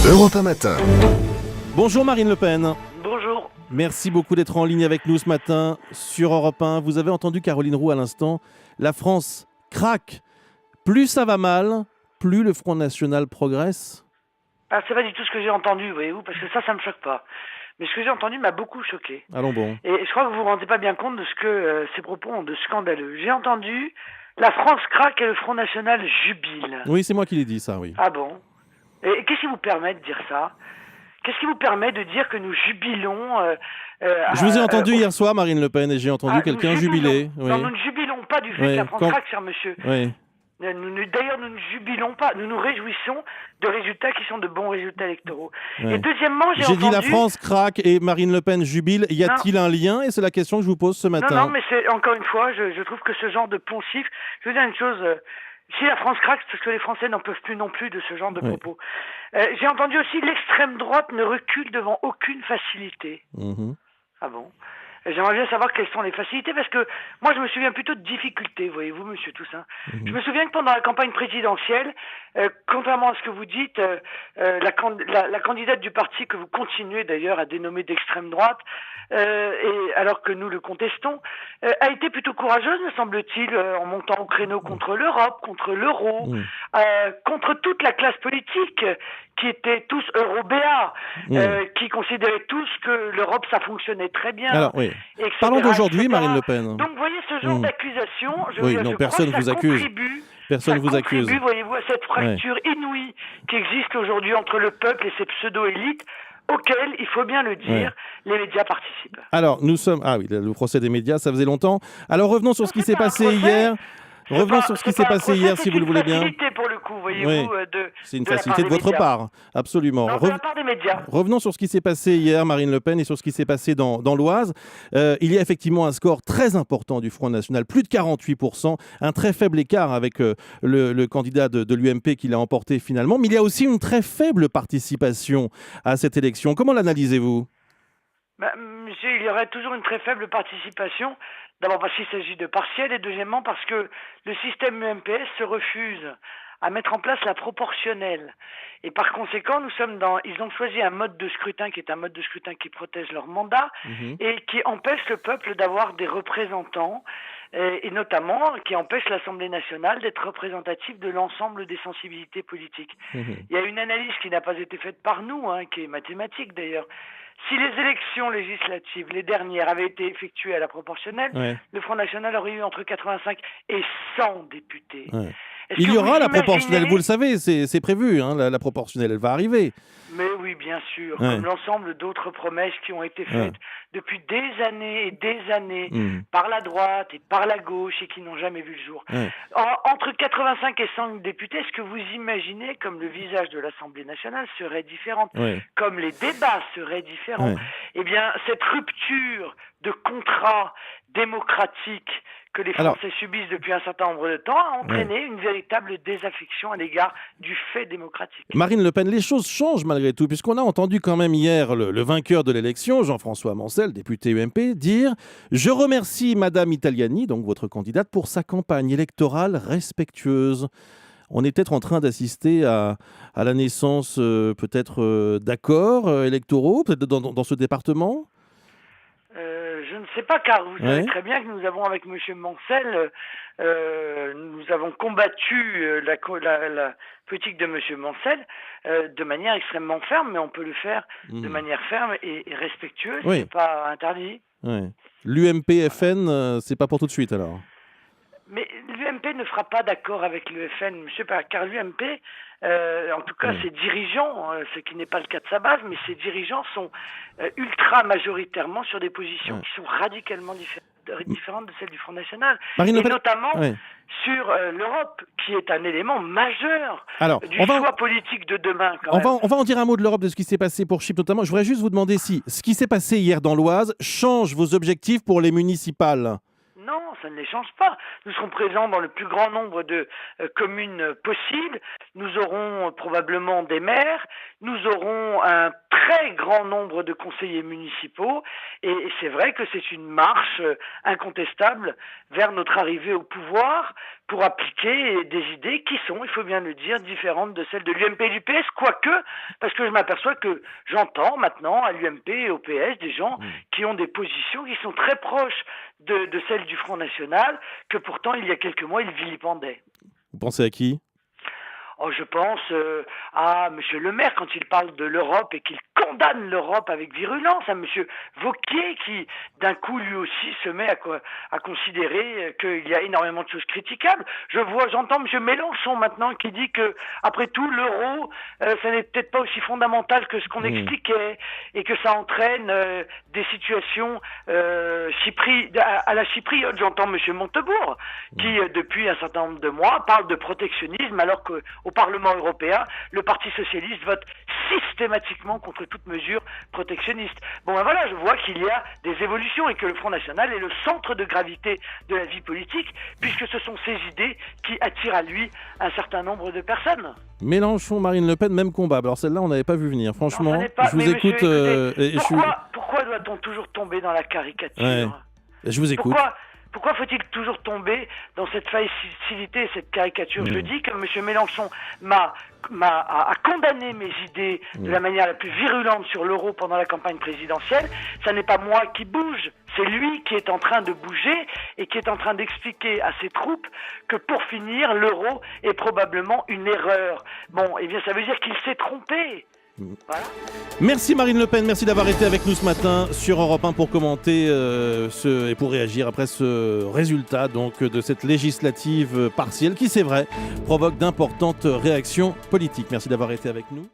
Europe 1 Matin. Bonjour Marine Le Pen. Bonjour. Merci beaucoup d'être en ligne avec nous ce matin sur Europe 1. Vous avez entendu Caroline Roux à l'instant. La France craque. Plus ça va mal, plus le Front National progresse. Ah, c'est pas du tout ce que j'ai entendu, voyez-vous, parce que ça me choque pas. Mais ce que j'ai entendu m'a beaucoup choqué. Allons bon. Et je crois que vous vous rendez pas bien compte de ce que ces propos ont de scandaleux. J'ai entendu la France craque et le Front National jubile. Oui, c'est moi qui l'ai dit ça, oui. Ah bon? Et qu'est-ce qui vous permet de dire ça? Qu'est-ce qui vous permet de dire que nous jubilons Je vous ai entendu hier soir, Marine Le Pen, et j'ai entendu quelqu'un nous jubilons. jubiler. Oui. Non, nous ne jubilons pas du fait Oui, que la France craque, cher monsieur. Oui. D'ailleurs, nous ne jubilons pas. Nous nous réjouissons de résultats qui sont de bons résultats électoraux. Ouais. Et deuxièmement, j'ai dit la entendu... France craque et Marine Le Pen jubile. Y a-t-il un lien? Et c'est la question que je vous pose ce matin. Non, mais c'est encore une fois, je trouve que ce genre de poncif... Je veux dire une chose... si la France craque, c'est parce que les Français n'en peuvent plus non plus de ce genre de propos. J'ai entendu aussi l'extrême droite ne recule devant aucune facilité. Ah bon? J'aimerais bien savoir quelles sont les facilités, parce que moi je me souviens plutôt de difficultés, voyez-vous, monsieur Toussaint. Je me souviens que pendant la campagne présidentielle, contrairement à ce que vous dites, la candidate du parti que vous continuez d'ailleurs à dénommer d'extrême droite, et alors que nous le contestons, a été plutôt courageuse, me semble-t-il, en montant au créneau contre l'Europe, contre l'euro, contre toute la classe politique, qui étaient tous eurobéats, qui considéraient tous que l'Europe ça fonctionnait très bien. Alors, oui. Etc., Parlons d'aujourd'hui, etc. Marine Le Pen. Donc, vous voyez, ce genre d'accusation, personne vous accuse. Personne vous accuse. Voyez-vous, à cette fracture inouïe qui existe aujourd'hui entre le peuple et ses pseudo-élites, auxquelles, il faut bien le dire, les médias participent. Alors, nous sommes... Ah oui, le procès des médias, ça faisait longtemps. Alors, revenons sur ce qui s'est passé hier. Revenons sur ce qui s'est passé hier, si vous le voulez bien. C'est une facilité pour le coup, voyez-vous. C'est une facilité de votre part, absolument. Non, de la part des médias. Revenons sur ce qui s'est passé hier, Marine Le Pen, et sur ce qui s'est passé dans l'Oise. Il y a effectivement un score très important du Front National, plus de 48%, un très faible écart avec le candidat de l'UMP qui l'a emporté finalement. Mais il y a aussi une très faible participation à cette élection. Comment l'analysez-vous ? Monsieur, il y aurait toujours une très faible participation. D'abord parce qu'il s'agit de partiel et deuxièmement parce que le système UMPS se refuse à mettre en place la proportionnelle. Et par conséquent, ils ont choisi un mode de scrutin qui est un mode de scrutin qui protège leur mandat et qui empêche le peuple d'avoir des représentants et notamment qui empêche l'Assemblée nationale d'être représentative de l'ensemble des sensibilités politiques. Il y a une analyse qui n'a pas été faite par nous, qui est mathématique d'ailleurs. Si les élections législatives, les dernières, avaient été effectuées à la proportionnelle, le Front National aurait eu entre 85 et 100 députés. Il y aura la proportionnelle, vous le savez, c'est prévu, la proportionnelle, elle va arriver. Mais oui, bien sûr, comme l'ensemble d'autres promesses qui ont été faites depuis des années et des années par la droite et par la gauche et qui n'ont jamais vu le jour. Entre 85 et 100 députés, est-ce que vous imaginez comme le visage de l'Assemblée nationale serait différent, comme les débats seraient différents? Eh bien, cette rupture de contrat démocratique que les Français subissent depuis un certain nombre de temps a entraîné une véritable désaffection à l'égard du fait démocratique. Marine Le Pen, les choses changent malgré tout, puisqu'on a entendu quand même hier le vainqueur de l'élection, Jean-François Mancel, député UMP, dire « Je remercie Madame Italiani, donc votre candidate, pour sa campagne électorale respectueuse ». On est peut-être en train d'assister à la naissance peut-être d'accords électoraux, peut-être dans ce département ? Je ne sais pas, car vous savez très bien que nous avons, avec M. Mancel, nous avons combattu la politique de M. Mancel de manière extrêmement ferme, mais on peut le faire de manière ferme et respectueuse, c'est pas interdit. L'UMP-FN, c'est pas pour tout de suite alors? Mais l'UMP ne fera pas d'accord avec le FN, monsieur, car l'UMP, en tout cas ses dirigeants, ce qui n'est pas le cas de sa base, mais ses dirigeants sont ultra majoritairement sur des positions qui sont radicalement différentes de celles du Front National. Marine Le Pen, notamment sur l'Europe, qui est un élément majeur du choix politique de demain. On va en dire un mot de l'Europe, de ce qui s'est passé pour Chypre notamment. Je voudrais juste vous demander si ce qui s'est passé hier dans l'Oise change vos objectifs pour les municipales. Non, ça ne les change pas. Nous serons présents dans le plus grand nombre de communes possibles. Nous aurons probablement des maires. Nous aurons un très grand nombre de conseillers municipaux. Et c'est vrai que c'est une marche incontestable vers notre arrivée au pouvoir pour appliquer des idées qui sont, il faut bien le dire, différentes de celles de l'UMP et du PS, quoique, parce que je m'aperçois que j'entends maintenant à l'UMP et au PS des gens qui ont des positions qui sont très proches de celles du Front National, que pourtant, il y a quelques mois, ils vilipendaient. Vous pensez à qui ? Oh, je pense à M. Le Maire quand il parle de l'Europe et qu'il condamne l'Europe avec virulence, à M. Wauquiez qui, d'un coup, lui aussi se met à considérer qu'il y a énormément de choses critiquables. J'entends M. Mélenchon maintenant qui dit que, après tout, l'euro, ça n'est peut-être pas aussi fondamental que ce qu'on expliquait et que ça entraîne des situations à la chypriote. J'entends M. Montebourg qui, depuis un certain nombre de mois, parle de protectionnisme alors qu'au Parlement européen, le Parti socialiste vote systématiquement contre toute mesure protectionniste. Bon ben voilà, je vois qu'il y a des évolutions et que le Front National est le centre de gravité de la vie politique, puisque ce sont ces idées qui attirent à lui un certain nombre de personnes. Mélenchon, Marine Le Pen, même combat. Alors celle-là, on n'avait pas vu venir. Franchement, je vous écoute. Pourquoi doit-on toujours tomber dans la caricature ? Je vous écoute. Pourquoi faut-il toujours tomber dans cette facilité et cette caricature ? Je dis que M. Mélenchon a condamné mes idées de la manière la plus virulente sur l'euro pendant la campagne présidentielle. Ça n'est pas moi qui bouge, c'est lui qui est en train de bouger et qui est en train d'expliquer à ses troupes que pour finir, l'euro est probablement une erreur. Bon, eh bien ça veut dire qu'il s'est trompé. Voilà. Merci Marine Le Pen, merci d'avoir été avec nous ce matin sur Europe 1 pour commenter et pour réagir après ce résultat donc, de cette législative partielle qui, c'est vrai, provoque d'importantes réactions politiques. Merci d'avoir été avec nous.